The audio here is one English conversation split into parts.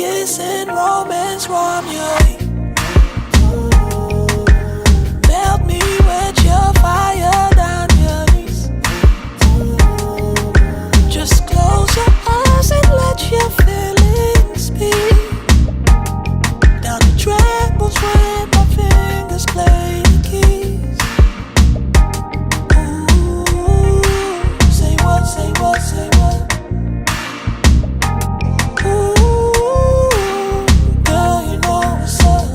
kissing romance from you. Melt me with your fire down your knees. Just close your eyes and let your feelings speak. Down the trebles when my fingers play the keys. Ooh, say what, say what, say what. Ooh, girl, you know what's up.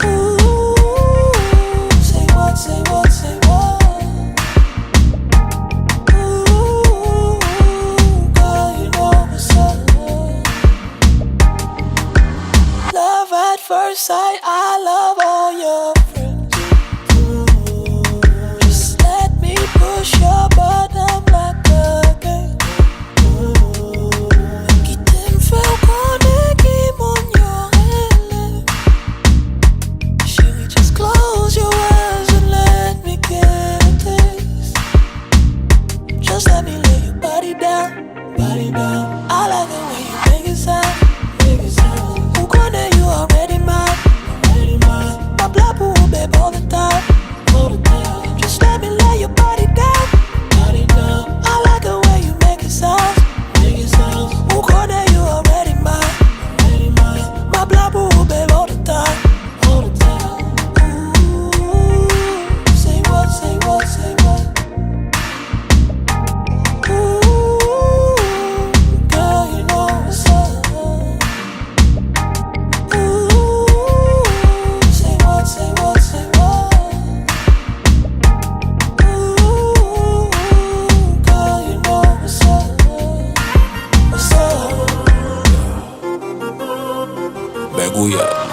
Ooh, say what, say what, say what. Ooh, girl, you know what's up. Love at first sight, I love all your friends. Just let me push your button like a game. Quitte feu qui mon Chérie, just close your eyes and let me get a taste. Just let me lay your body down, body down. I like the way you make it sound, make it sound. Who gonna you already mine, already mine. My blood will babe all the time, all the time. Just let me lay your body down, body down. I like the way you make it sound, make it sound. Who gonna you already mine, already mine. My blood will babe all the time, all the time. Ooh, say what, say what, say what. Ooh, girl, you know what's up. Ooh, say what, say what, say what. Ooh, girl, you know what's up. What's up? Beguya.